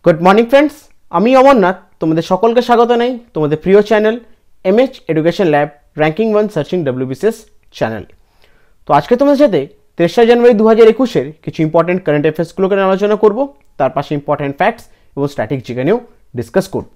Good morning friends, আমি অমরনাথ তোমাদের সকলকে স্বাগত জানাই তোমাদের প্রিয় channel MH education lab ranking 1 searching WBCS channel. তো আজকে তোমাদের সাথে 3 জানুয়ারি 2021 কিছু ইম্পর্টেন্ট কারেন্ট অ্যাফেয়ার্সগুলোকে আলোচনা করব, তার পাশে ইম্পর্টেন্ট ফ্যাক্টস এবং স্ট্র্যাটেজিকে নিয়েও ডিসকাস করব।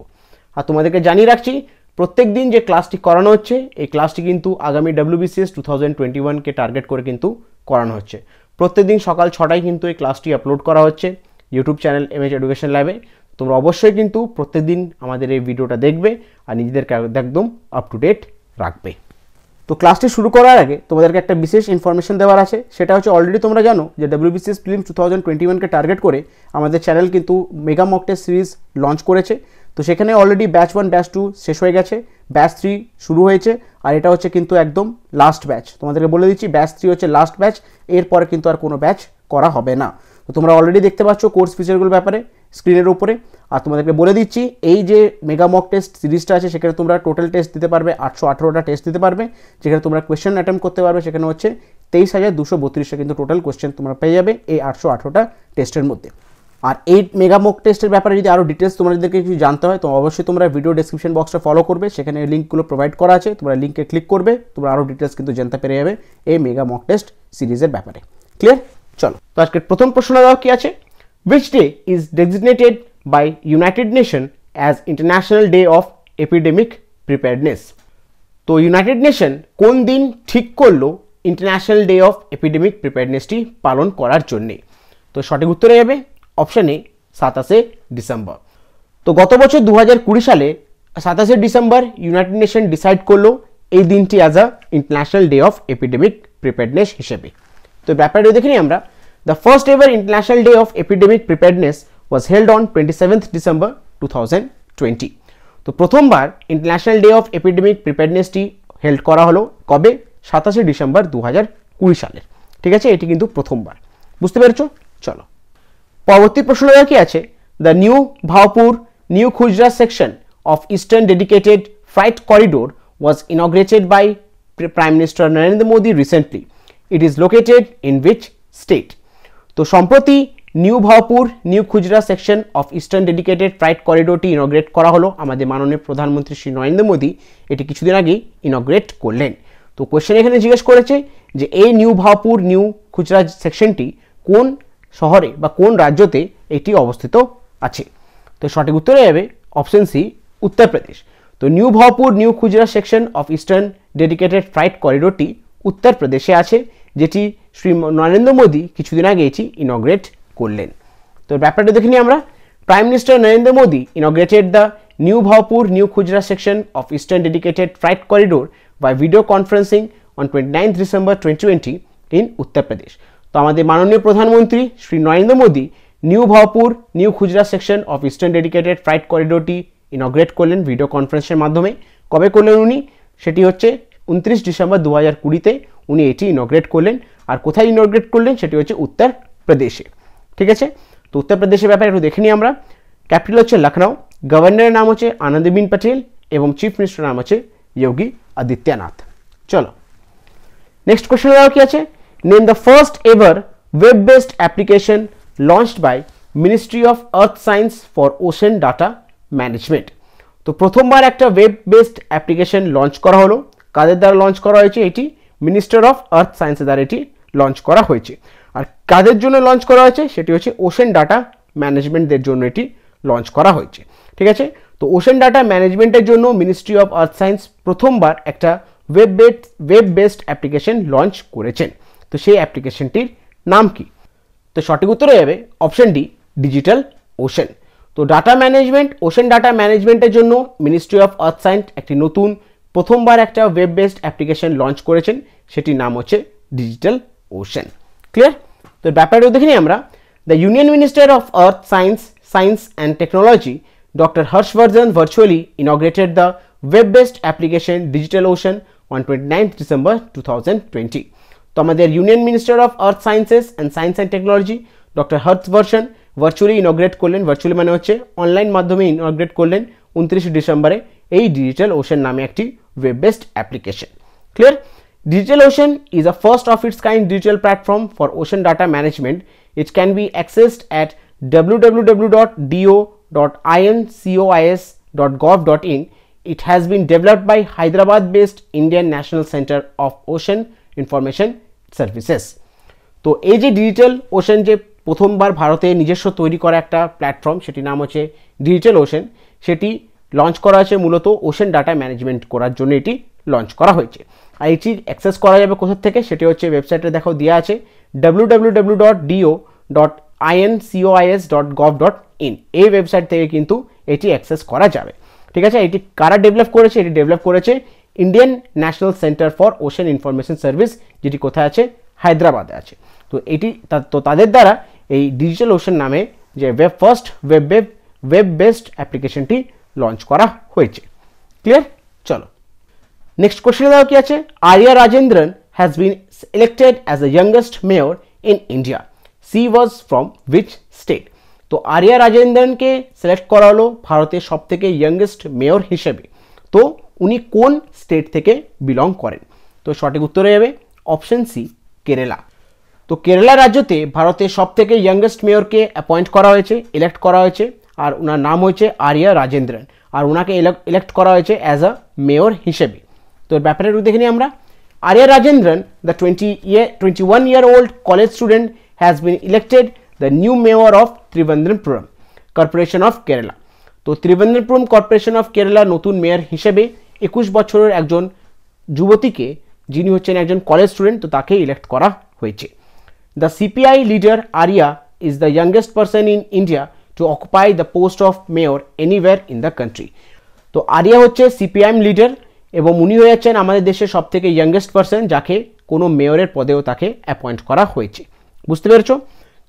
আর তোমাদেরকে জানিয়ে রাখছি, প্রত্যেক দিন যে ক্লাসটি করানো হচ্ছে এই ক্লাসটি কিন্তু আগামী ডব্লিউবিসিএস 2021কে টার্গেট করে কিন্তু করানো হচ্ছে। প্রত্যেকদিন সকাল 6টায় কিন্তু এই ক্লাসটি আপলোড করা হচ্ছে ইউটিউব চ্যানেল এমএচ এডুকেশন ল্যাবে। তোমরা অবশ্যই কিন্তু প্রত্যেকদিন আমাদের এই ভিডিওটা দেখবে আর নিজেদেরকে একদম আপ টু ডেট রাখবে। তো ক্লাসটি শুরু করার আগে তোমাদেরকে একটা বিশেষ ইনফরমেশন দেওয়ার আছে, সেটা হচ্ছে অলরেডি তোমরা জানো যে ডব্লিউবিসিএস প্রিলিমস 2021কে টার্গেট করে আমাদের চ্যানেল কিন্তু mega mock test series launch করেছে। তো সেখানে অলরেডি ব্যাচ 1 ব্যাচ 2 শেষ হয়ে গেছে, ব্যাচ 3 শুরু হয়েছে, আর এটা হচ্ছে কিন্তু একদম লাস্ট ব্যাচ। তোমাদেরকে বলে দিচ্ছি ব্যাচ 3 হচ্ছে লাস্ট ব্যাচ, এরপরে কিন্তু আর কোনো ব্যাচ করা হবে না। তো তোমরা অলরেডি দেখতে পাচ্ছ কোর্স ফিচারগুলোর ব্যাপারে স্ক্রিনের উপরে। আর তোমাদেরকে বলে দিচ্ছি এই যে মেগা মক টেস্ট সিরিজটা আছে সেখানে তোমরা টোটাল টেস্ট দিতে পারবে 818টা টেস্ট দিতে পারবে, যেখানে তোমরা কোয়েশ্চেন অ্যাটেম্প করতে পারবে। সেখানে হচ্ছে 23,232টা কিন্তু টোটাল কোয়েশ্চেন তোমরা পেয়ে যাবে এই 818টা টেস্টের মধ্যে। আর এই মেগা মক টেস্টের ব্যাপারে যদি আরও ডিটেলস তোমাদেরকে কিছু জানতে হয় তো অবশ্যই তোমরা ভিডিও ডেসক্রিপশন বক্সটা ফলো করবে, সেখানে লিঙ্কগুলো প্রোভাইড করা আছে, তোমরা লিঙ্কে ক্লিক করবে, তোমরা আরও ডিটেলস কিন্তু জানতে পেরে যাবে এই মেগা মক টেস্ট সিরিজের ব্যাপারে। ক্লিয়ার? চলো, তো আজকের প্রথম প্রশ্ন দেওয়া কি আছে, which day is designated by United Nations as International Day of Epidemic Preparedness? তো ইউনাইটেড নেশন কোন দিন ঠিক করলো ইন্টারন্যাশনাল ডে অফ এপিডেমিক প্রিপেয়ারনেসটি পালন করার জন্যে? তো সঠিক উত্তরে যাবে অপশান এ 27শে ডিসেম্বর। তো গত বছর 2020 সালে 27শে ডিসেম্বর ইউনাইটেড নেশন ডিসাইড করলো এই দিনটি as a international day of epidemic preparedness হিসেবে। তো ব্যাপারটা দেখে নিই আমরা। The first ever International Day of Epidemic Preparedness was held on 27th December 2020. তো প্রথমবার ইন্টারন্যাশনাল ডে অফ এপিডেমিক প্রিপেয়ারনেসটি হেল্ড করা হলো কবে? 27শে ডিসেম্বর 2020 সালের। ঠিক আছে, এটি কিন্তু প্রথমবার। বুঝতে পেরেছো? চলো, পরবর্তী প্রশ্নটা কি আছে, দ্য নিউ ভাওপুর নিউ খুজরা section of eastern dedicated freight corridor was inaugurated by prime minister Narendra Modi recently. It is located in which state? তো সম্প্রতি নিউ ভাওপুর নিউ খুজরা section of eastern dedicated freight করিডোরটি ইনগ্রেট করা হলো আমাদের মাননীয় প্রধানমন্ত্রী শ্রী নরেন্দ্র মোদী এটি কিছুদিন আগেই ইনগ্রেট করলেন। তো কোয়েশ্চেন এখানে জিজ্ঞেস করেছে যে এই নিউ ভাওপুর নিউ খুজরা সেকশনটি কোন শহরে বা কোন রাজ্যতে এটি অবস্থিত আছে? তো সঠিক উত্তরে যাবে অপশন সি, উত্তরপ্রদেশ। তো নিউ ভাওপুর নিউ খুজরা section of eastern dedicated freight করিডোরটি উত্তরপ্রদেশে আছে, যেটি শ্রী নরেন্দ্র মোদী কিছুদিন আগে এটি ইনগ্রেট করলেন। তো ব্যাপারটা দেখে নিই আমরা। Prime minister Narendra Modi inaugurated the new Bhaupur new খুজরা section of eastern dedicated freight corridor by video conferencing on 29th December 2020 in Uttar Pradesh. তো আমাদের মাননীয় প্রধানমন্ত্রী শ্রী নরেন্দ্র মোদী নিউ ভাওপুর নিউ খুজরা section of eastern dedicated freight করিডোরটি ইনগ্রেট করলেন ভিডিও কনফারেন্সের মাধ্যমে। কবে করলেন উনি? সেটি হচ্ছে 29 ডিসেম্বর 2020-তে উনি এটি ইনগ্রেট করলেন। আর কোথায় ইনগ্রেট করলেন সেটি হচ্ছে উত্তরপ্রদেশে। ঠিক আছে, তো উত্তরপ্রদেশের ব্যাপারে একটু দেখে নিই আমরা। ক্যাপিটাল হচ্ছে লখনউ, গভর্নরের নাম হচ্ছে আনন্দীবেন পটেল এবং চিফ মিনিস্টার নাম হচ্ছে যোগী আদিত্যনাথ। চলো, নেক্সট কোয়েশ্চেন দেওয়া কি আছে, name the first ever web based application launched by ministry of earth science for ocean data management. তো প্রথমবার একটা ওয়েব বেসড অ্যাপ্লিকেশন লঞ্চ করা হলো, কাদের দ্বারা লঞ্চ করা হয়েছে? এটি মিনিস্টার অফ আর্থ সায়েন্সের দ্বারা এটি লঞ্চ করা হয়েছে। আর কাদের জন্য লঞ্চ করা হয়েছে? সেটি হচ্ছে ওশেন ডাটা ম্যানেজমেন্টদের জন্য এটি লঞ্চ করা হয়েছে। ঠিক আছে, তো ওশেন ডাটা ম্যানেজমেন্টের জন্য মিনিস্ট্রি অফ আর্থ সায়েন্স প্রথমবার একটা ওয়েব বেসড অ্যাপ্লিকেশন লঞ্চ করেছেন। তো সেই অ্যাপ্লিকেশনটির নাম কি? তো সঠিক উত্তরে যাবে অপশন ডি, ডিজিটাল ওশেন। তো ডাটা ম্যানেজমেন্ট, ওশেন ডাটা ম্যানেজমেন্টের জন্য মিনিস্ট্রি অফ আর্থ সায়েন্স একটি নতুন প্রথমবার একটা ওয়েব বেসড অ্যাপ্লিকেশন লঞ্চ করেছেন, সেটির নাম হচ্ছে ডিজিটাল ওশেন। ক্লিয়ার? তো ব্যাপারটা দেখে নিই আমরা। The union minister of earth science and technology doctor Harshvardhan virtually inaugurated the web based application digital ocean on 29th December 2020। তো আমাদের union minister of earth sciences and technology doctor Harshvardhan virtually inaugurate করলেন, virtually মানে হচ্ছে online মাধ্যমে ইনগ্রেট করলেন 29 ডিসেম্বরে এই digital ocean নামে একটি web based application. Clear? Digital Ocean is a first of its kind digital platform for ocean data management. It can be accessed at www.do dio.incois.gov.in, it has been developed by Hyderabad-based Indian National Center of Ocean Information Services. তো এই যে digital ocean যে প্রথমবার ভারতে নিজস্ব তৈরি করা একটা প্ল্যাটফর্ম, সেটি নাম হচ্ছে ডিজিটাল ওশেন, সেটি লঞ্চ করা হয়েছে মূলত ওশেন ডাটা ম্যানেজমেন্ট করার জন্য এটি লঞ্চ করা হয়েছে। আর এটি অ্যাক্সেস করা যাবে কোথা থেকে, সেটি হচ্ছে ওয়েবসাইটে দেখো দেওয়া আছে www.dio.incois.gov.in, এই ওয়েবসাইট থেকে কিন্তু এটি অ্যাক্সেস করা যাবে। ঠিক আছে, এটি কারা ডেভেলপ করেছে? এটি ডেভেলপ করেছে Indian national centre for ocean information service, যেটি কোথায় আছে? হায়দ্রাবাদে আছে। তো এটি তো তাদের দ্বারা এই ডিজিটাল ওশেন নামে যে ফার্স্ট ওয়েব বেসড অ্যাপ্লিকেশনটি লঞ্চ করা হয়েছে। ক্লিয়ার? চলো নেক্সট কোশ্চেনে দাও কি আছে। Arya Rajendran has been elected as the youngest mayor in India, she was from which state? তো আরিয়া রাজেন্দ্রনকে সিলেক্ট করা হলো ভারতের সব থেকে ইয়াংগেস্ট মেয়র হিসেবে। তো উনি কোন স্টেট থেকে বিলং করেন? তো সঠিক উত্তর হয়ে যাবে অপশন সি, কেরালা। তো কেরালা রাজ্যতে ভারতের সব থেকে ইয়াংগেস্ট মেয়রকে অ্যাপয়েন্ট করা হয়েছে, ইলেক্ট করা হয়েছে, আর ওনার নাম হচ্ছে আরিয়া রাজেন্দ্রন, আর ওনাকে ইলেক্ট করা হয়েছে অ্যাজ আ মেয়র হিসেবে। তো এর ব্যাপারে দেখে নিই আমরা। Arya Rajendran, the 21-year-old college student, has been elected the new mayor of Trivandrum Corporation of Kerala. তো ত্রিবেন্দ্রপুরম কর্পোরেশন অফ কেরালা নতুন মেয়র হিসেবে 21 বছরের একজন যুবতীকে, যিনি হচ্ছেন একজন কলেজ স্টুডেন্ট, তো তাকে ইলেক্ট করা হয়েছে। The CPI leader Arya is the youngest person in India to occupy the post of mayor anywhere in the country. তো আরিয়া হচ্ছে সিপিআইএম লিডার এবং উনি হয়ে যাচ্ছেন আমাদের দেশের সব থেকে ইয়াংগেস্ট পারসন যাকে কোনো মেয়রের পদেও তাকে অ্যাপয়েন্ট করা হয়েছে। বুঝতে পেরেছো?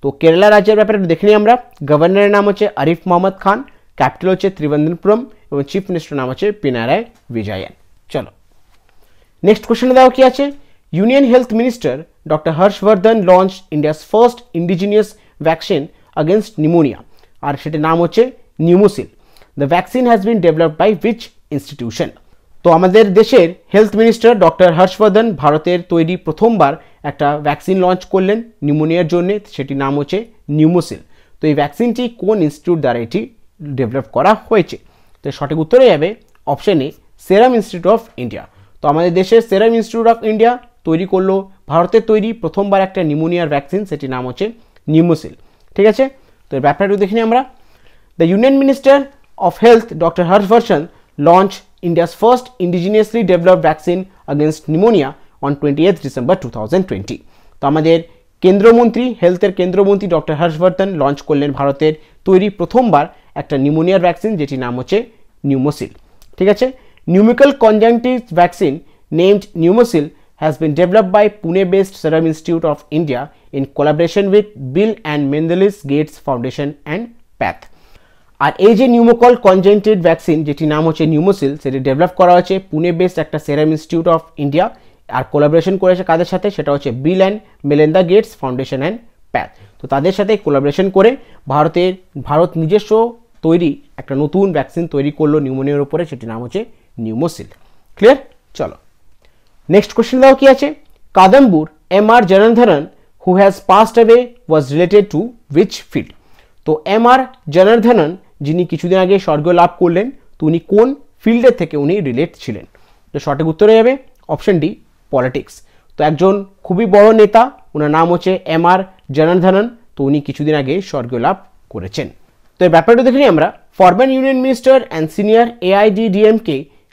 তো কেরালা রাজ্যের ব্যাপারে দেখে নিই আমরা। গভর্নরের নাম হচ্ছে আরিফ মোহাম্মদ খান, ক্যাপিটাল হচ্ছে ত্রিবেন্দ্রপুরম এবং চিফ মিনিস্টার নাম হচ্ছে পিনারাই বিজয়ন। চলো নেক্সট কোশ্চেনে দাও কি আছে। Union health minister doctor Harshvardhan launch India's first indigenous vaccine against pneumonia, আর সেটির নাম হচ্ছে Pneumosil. The vaccine has been developed by which institution? তো আমাদের দেশের হেলথ মিনিস্টার ডক্টর হর্ষবর্ধন ভারতের তৈরি প্রথমবার একটা ভ্যাকসিন লঞ্চ করলেন নিউমোনিয়ার জন্য, সেটির নাম হচ্ছে নিউমোসিল। তো এই ভ্যাকসিনটি কোন ইনস্টিটিউট দ্বারা এটি ডেভেলপ করা হয়েছে? তো সঠিক উত্তর হয়ে যাবে option A, serum institute of India. তো আমাদের দেশের সেরাম ইনস্টিটিউট অফ ইন্ডিয়া তৈরি করলো ভারতের তৈরি প্রথমবার একটা নিউমোনিয়ার ভ্যাকসিন, সেটির নাম হচ্ছে নিউমোসিল। ঠিক আছে, তো এর ব্যাপারটা দেখিনি আমরা। The union minister of health doctor Harshvardhan launch India's first indigenously developed vaccine against pneumonia on 28 December 2020। তো আমাদের কেন্দ্রমন্ত্রী, হেলথের কেন্দ্রমন্ত্রী ডক্টর হর্ষবর্ধন লঞ্চ করলেন ভারতের তৈরি প্রথমবার একটা নিউমোনিয়ার ভ্যাকসিন, যেটির নাম হচ্ছে নিউমোসিল। ঠিক আছে, pneumococcal conjugate vaccine named Pneumosil has been developed by Pune-based Serum Institute of India in collaboration with Bill and Melinda Gates Foundation and PATH. আর এই যে নিউমোকল কনজেন্টেড ভ্যাকসিন, যেটি নাম হচ্ছে নিউমোসিল, সেটি ডেভেলপ করা হয়েছে পুনে বেসড একটা সেরাম ইনস্টিটিউট অফ ইন্ডিয়া, আর কোলাবোরেশন করেছে কাদের সাথে? সেটা হচ্ছে Bill and Melinda Gates foundation and PATH. তো তাদের সাথে কোলাবোরেশন করে ভারত নিজস্ব তৈরি একটা নতুন ভ্যাকসিন তৈরি করলো নিউমোনিয়ার উপরে, সেটির নাম হচ্ছে নিউমোসিল। ক্লিয়ার? চলো নেক্সট কোশ্চেন দাও কি আছে। কাদম্বুর M.R. Janardhanan who has passed away was related to which field? তো M.R. Janardhanan যিনি কিছুদিন আগে স্বর্গ লাভ করলেন, তো উনি কোন ফিল্ডের থেকে উনি রিলেট ছিলেন? তো সঠিক উত্তর হয়ে যাবে অপশন ডি, পলিটিক্স। তো একজন খুবই বড় নেতা, ওনার নাম হচ্ছে M.R. Janardhanan, তো উনি কিছুদিন আগে স্বর্গ লাভ করেছেন। তো এই ব্যাপারটা দেখে নিই আমরা। Former union minister and senior AIADMK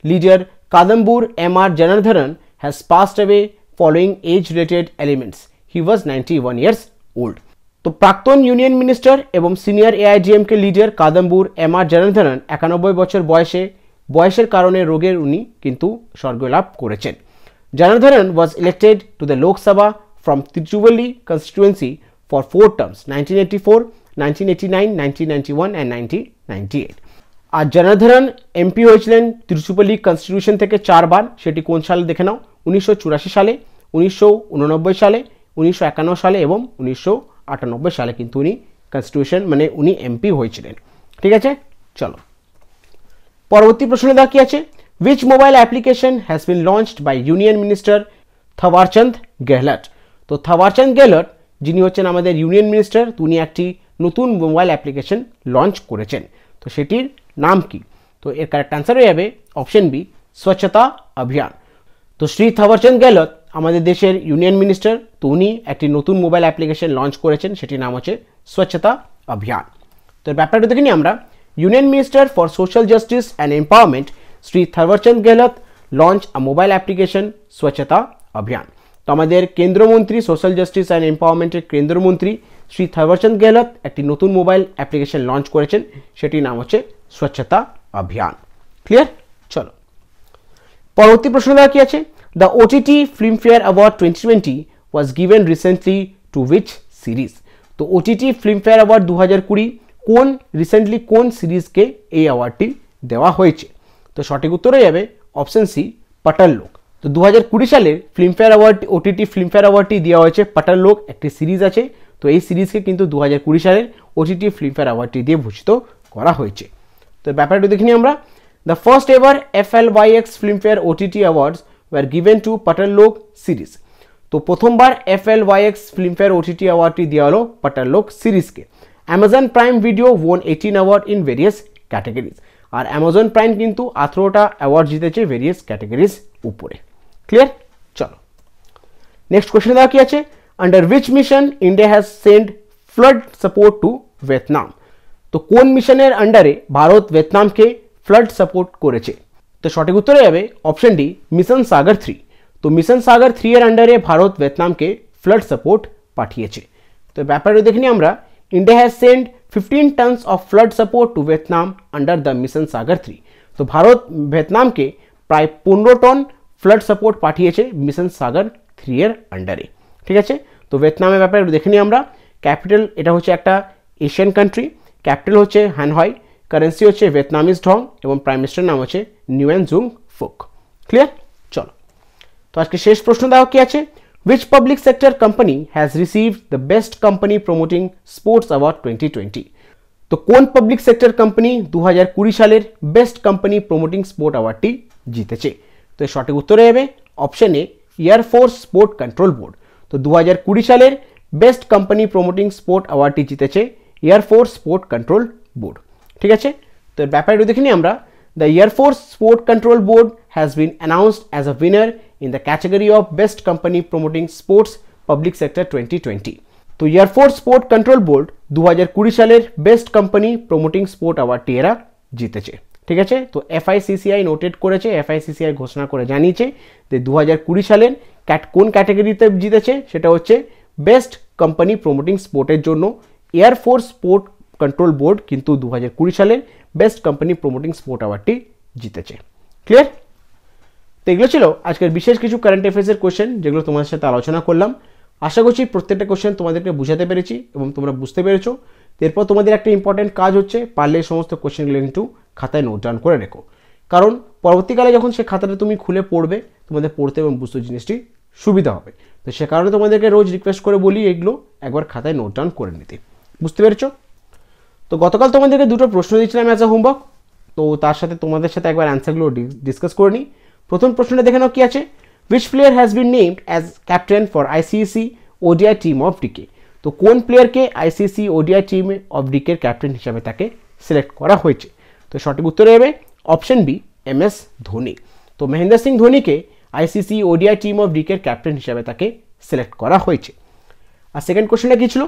leader Kadambur M.R. Janardhanan has passed away following age-related elements. He was 91 years old. তো প্রাক্তন ইউনিয়ন মিনিস্টার এবং senior AIADMK leader Kadambur M.R. Janardhanan 91 বছর বয়সের কারণে রোগের উনি কিন্তু স্বর্গ লাভ করেছেন। Janardhanan was elected to the Lok Sabha from Tiruchirappalli constituency for 4 terms: 1984, 1989, 1991 and 1998. R জনার্দনন MP হয়েছিলেন তিরুচিরাপল্লী কনস্টিটিউশন থেকে 4 বার। সেটি কোন সালে দেখে নাও? 1984 সালে, 1989 সালে, 1951 সালে এবং 1998 সালে কিন্তু উনি কনস্টিটিউশন মানে উনি এমপি হয়েছিলেন। ঠিক আছে, চলো পরবর্তী প্রশ্ন দেওয়া কি আছে। Which mobile application has been launched by union minister Thawarchand Gehlot? তো থাওয়ারচাঁদ গেহলট যিনি হচ্ছেন আমাদের ইউনিয়ন মিনিস্টার, উনি একটি নতুন মোবাইল অ্যাপ্লিকেশন লঞ্চ করেছেন। তো তো সেটির নাম কি? তো এর কারেক্ট অ্যান্সার হয়ে যাবে অপশন বি, স্বচ্ছতা অভিযান। তো শ্রী থাওয়ারচন্দ গেহলট আমাদের দেশের ইউনিয়ন মিনিস্টার, তো উনি একটি নতুন মোবাইল অ্যাপ্লিকেশন লঞ্চ করেছেন, সেটির নাম হচ্ছে স্বচ্ছতা অভিযান। তো এর ব্যাপারটা দেখে নিই আমরা। Union minister for social justice and empowerment Shri Thawarchand Gehlot launch a mobile application Swachhata Abhiyan. তো আমাদের কেন্দ্রমন্ত্রী সোশ্যাল জাস্টিস অ্যান্ড এম্পাওয়ারমেন্টের কেন্দ্রমন্ত্রী শ্রী থাওয়ারচন্দ গেহলট একটি নতুন মোবাইল অ্যাপ্লিকেশন লঞ্চ করেছেন, সেটির নাম হচ্ছে স্বচ্ছতা অভিযান। ক্লিয়ার? চলো পরবর্তী প্রশ্ন দেওয়া কি আছে? The OTT Filmfare award 2020 was given recently to which series? তো ওটিটি ফিল্মফেয়ার অ্যাওয়ার্ড 2020 কোন সিরিজকে এই অ্যাওয়ার্ডটি দেওয়া হয়েছে? তো সঠিক উত্তর হয়ে যাবে অপশন সি, পাটাল লোক। তো 2020 সালের ফিল্মফেয়ার অ্যাওয়ার্ড, ওটিটি ফিল্মফেয়ার অ্যাওয়ার্ডটি দেওয়া হয়েছে পাটাল লোক, একটি সিরিজ আছে। তো এই সিরিজকে কিন্তু 2020 সালের ওটিটি ফিল্মফেয়ার অ্যাওয়ার্ডটি দিয়ে ভূষিত করা হয়েছে। তো ব্যাপারটা দেখে নিই আমরা। The first ever FLYX Filmfare OTT awards were given to Paatal Lok series. তো প্রথমবার FLYX ফিল্মফেয়ার ওটিটি অ্যাওয়ার্ডটি দেওয়া হলো পাটাল লোক সিরিজকে। Amazon prime video won 18 award in various categories. আর অ্যামাজন প্রাইম কিন্তু 18টা অ্যাওয়ার্ড জিতেছে ভেরিয়াস ক্যাটাগরিজ উপরে। ক্লিয়ার? চলো নেক্সট কোয়েশ্চেন দেওয়া কি আছে? Under which mission India has send flood support to Vietnam? তো কোন মিশনের আন্ডারে ভারত ভিয়েতনামকে ফ্লাড সাপোর্ট করেছে? তো সঠিক উত্তর হয়ে যাবে অপশন ডি, মিশন সাগর 3। তো মিশন সাগর 3 এর আন্ডারে ভারত ভিয়েতনামকে ফ্লাড সাপোর্ট পাঠিয়েছে। তো ব্যাপারে দেখে নিই আমরা। India has send 15 tons of flood support to Vietnam under the mission Sagar 3। তো ভারত ভিয়েতনামকে প্রায় 15 টন ফ্লাড সাপোর্ট পাঠিয়েছে মিশন সাগর 3 এর আন্ডারে। ঠিক আছে? তো ভিয়েতনামের ব্যাপারে দেখে নিই আমরা। ক্যাপিটাল, এটা হচ্ছে একটা এশিয়ান কান্ট্রি, ক্যাপিটাল হচ্ছে হ্যানহাই, কারেন্সি হচ্ছে ভিয়েতনামিজ ঢং এবং প্রাইম মিনিস্টার নাম হচ্ছে নিউয়েন জুং ফুক। ক্লিয়ার? চলো তো আজকে শেষ প্রশ্ন দেওয়া কি আছে? Which public sector company has received the best company promoting sports award 2020? তো কোন পাবলিক সেক্টর কোম্পানি 2020 সালের বেস্ট কোম্পানি প্রমোটিং স্পোর্ট অ্যাওয়ার্ডটি জিতেছে? তো এর সঠিক উত্তর হয়ে যাবে option A, air force sport control board. তো 2020 সালের বেস্ট কোম্পানি প্রমোটিং স্পোর্ট অ্যাওয়ার্ডটি জিতেছে এয়ারফোর্স স্পোর্ট কন্ট্রোল বোর্ড। ঠিক আছে? তো এর ব্যাপারটা দেখে নিই আমরা। The air force sport control board has been announced as a winner in the category of best company promoting sports public sector 2020। তো এয়ারফোর্স স্পোর্ট কন্ট্রোল বোর্ড 2020 সালের বেস্ট কোম্পানি প্রমোটিং স্পোর্ট অ্যাওয়ার্ডটি এরা জিতেছে। ঠিক আছে? তো FICCI নোটেড করেছে, FICCI ঘোষণা করে জানিয়েছে যে 2020 সালের কোন ক্যাটাগরিতে জিতেছে, সেটা হচ্ছে বেস্ট কোম্পানি প্রমোটিং স্পোর্টের জন্য এয়ারফোর্স স্পোর্ট কন্ট্রোল বোর্ড কিন্তু 2020 সালের বেস্ট কোম্পানি প্রমোটিং স্পোর্ট অ্যাওয়ার্ডটি জিতেছে। ক্লিয়ার? তো এগুলো ছিল আজকের বিশেষ কিছু কারেন্ট অ্যাফেয়ার্সের কোয়েশ্চেন যেগুলো তোমাদের সাথে আলোচনা করলাম। আশা করছি প্রত্যেকটা কোয়েশ্চেন তোমাদেরকে বুঝাতে পেরেছি এবং তোমরা বুঝতে পেরেছো। এরপর তোমাদের একটা ইম্পর্টেন্ট কাজ হচ্ছে, পারলে এই সমস্ত কোয়েশ্চেনগুলো কিন্তু খাতায় নোট ডাউন করে রেখো, কারণ পরবর্তীকালে যখন সে খাতাটা তুমি খুলে পড়বে তোমাদের পড়তে এবং বুঝতে জিনিসটি সুবিধা হবে। তো সে কারণে তোমাদেরকে রোজ রিকোয়েস্ট করে বলি এগুলো একবার খাতায় নোট ডাউন করে নিতে। বুঝতে পেরেছো? তো গতকাল তোমাদেরকে দুটো প্রশ্ন দিয়েছিলাম অ্যাজ আ হোমওয়ার্ক, তো তার সাথে তোমাদের সাথে একবার অ্যান্সারগুলো ডিসকাস করে নিই। প্রথম প্রশ্নটা দেখে নাও কি আছে? Which player has been named as captain for ICC ODI team of decade? তো কোন প্লেয়ারকে ICC ODI টিম অফ ডিকের ক্যাপ্টেন হিসাবে তাকে সিলেক্ট করা হয়েছে? তো সঠিক উত্তর হবে অপশন বি, MS ধোনি। তো মহেন্দ্র সিং ধোনিকে ICC ODI টিম অফ ডিকের ক্যাপ্টেন হিসাবে তাকে সিলেক্ট করা হয়েছে। আর সেকেন্ড কোশ্চেনটা কি ছিল?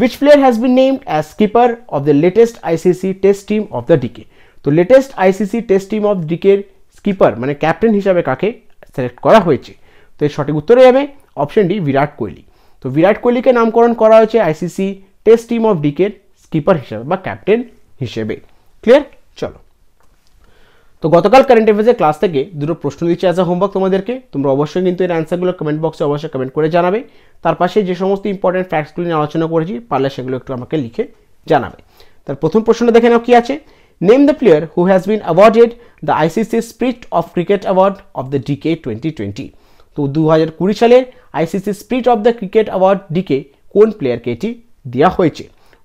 Which player has been named as skipper of the latest ICC Test team of the decade? তো latest ICC test team of ডিকের স্কিপার মানে ক্যাপ্টেন হিসাবে কাকে সিলেক্ট করা হয়েছে? তো এর সঠিক উত্তর হবে অপশন ডি, বিরাট কোহলি। তো বিরাট কোহলিকে নামকরণ করা হয়েছে ICC টেস্ট টিম অফ ডিকের স্কিপার হিসাবে বা ক্যাপ্টেন হিসেবে। ক্লিয়ার? চলো তো গতকাল কারেন্ট অ্যাফেয়ার্সের ক্লাস থেকে দুটো প্রশ্ন দিচ্ছি অ্যাজ আ হোমওয়ার্ক তোমাদেরকে। তোমরা অবশ্যই কিন্তু এর অ্যান্সারগুলো কমেন্ট বক্সে অবশ্যই কমেন্ট করে জানাবে। তার পাশে যে সমস্ত ইম্পর্টেন্ট ফ্যাক্টসগুলো নিয়ে আলোচনা করেছি পারলে সেগুলো একটু আমাকে লিখে জানাবে। তার প্রথম প্রশ্নটা দেখে নাও কি আছে? Name the player who has been awarded the ICC spirit of cricket award of the decade 2020। তো 2020 সালের ICC spirit of the cricket award decade কোন প্লেয়ারকে এটি দেওয়া হয়েছে?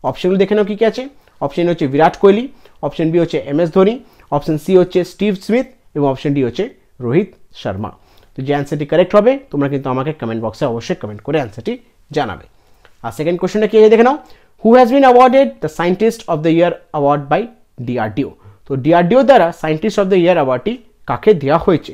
অপশনগুলো দেখে নাও কী কী আছে। অপশন হচ্ছে বিরাট কোহলি, অপশন বি হচ্ছে MS ধোনি, অপশন সি হচ্ছে স্টিভ স্মিথ এবং অপশন ডি হচ্ছে রোহিত শর্মা। তো যে অ্যান্সারটি কারেক্ট হবে তোমরা কিন্তু আমাকে কমেন্ট বক্সে অবশ্যই কমেন্ট করে অ্যান্সারটি জানাবে। আর সেকেন্ড কোশ্চেনটা কি আছে দেখে নাও। Who has been awarded the scientist of the year award by DRDO. তো ডিআরডিও দ্বারা সায়েন্টিস্ট অফ দ্য ইয়ার অ্যাওয়ার্ডটি কাকে দেওয়া হয়েছে?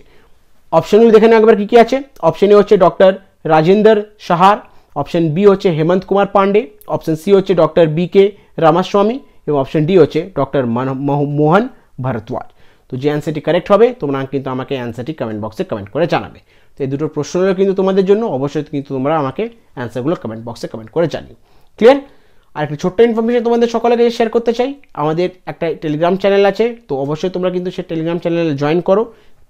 অপশনগুলো দেখে নেওয়া একবার কী কী আছে। অপশন এ হচ্ছে ডক্টর রাজেন্দর সাহার, অপশন বি হচ্ছে হেমন্ত কুমার পান্ডে, অপশন সি হচ্ছে ডক্টর বি.কে রামাস্বামী এবং অপশন ডি হচ্ছে ডক্টর মোহন ভারদ্বাজ। তো যে অ্যান্সারটি কারেক্ট হবে তোমরা কিন্তু আমাকে অ্যান্সারটি কমেন্ট বক্সে কমেন্ট করে জানাবে। তো এই দুটো প্রশ্ন হলো কিন্তু তোমাদের জন্য, অবশ্যই কিন্তু তোমরা আমাকে অ্যান্সারগুলো কমেন্ট বক্সে কমেন্ট করে জানিও। ক্লিয়ার? আর একটা ছোট্ট ইনফরমেশন তোমাদের সকলকে শেয়ার করতে চাই, আমাদের একটা টেলিগ্রাম চ্যানেল আছে, তো অবশ্যই তোমরা কিন্তু সেই টেলিগ্রাম চ্যানেলে জয়েন করো।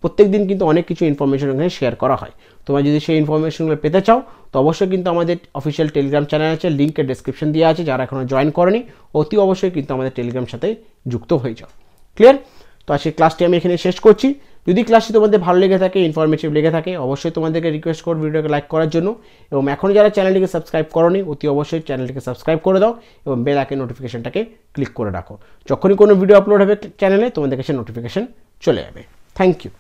প্রত্যেক দিন কিন্তু অনেক কিছু ইনফরমেশন ওখানে শেয়ার করা হয়। তোমরা যদি সেই ইনফরমেশনগুলো পেতে চাও তো অবশ্যই কিন্তু আমাদের অফিসিয়াল টেলিগ্রাম চ্যানেল আছে, লিঙ্কের ডেসক্রিপশন দেওয়া আছে, যারা এখনও জয়েন করেনি অতি অবশ্যই কিন্তু আমাদের টেলিগ্রাম সাথে যুক্ত হয়ে যাও। ক্লিয়ার? তো আজকে ক্লাসটি আমি এখানে শেষ করছি। যদি ক্লাসটি তোমাদের ভালো লেগে থাকে, ইনফরমেটিভ লেগে থাকে, অবশ্যই তোমাদেরকে রিকোয়েস্ট করো ভিডিওকে লাইক করার জন্য, এবং এখন যারা চ্যানেলটিকে সাবস্ক্রাইব করোনি অতি অবশ্যই চ্যানেলটিকে সাবস্ক্রাইব করে দাও এবং বেল আইকন নোটিফিকেশনটাকে ক্লিক করে রাখো। যখনই কোনো ভিডিও আপলোড হবে চ্যানেলে তোমাদের কাছে নোটিফিকেশন চলে যাবে। Thank you.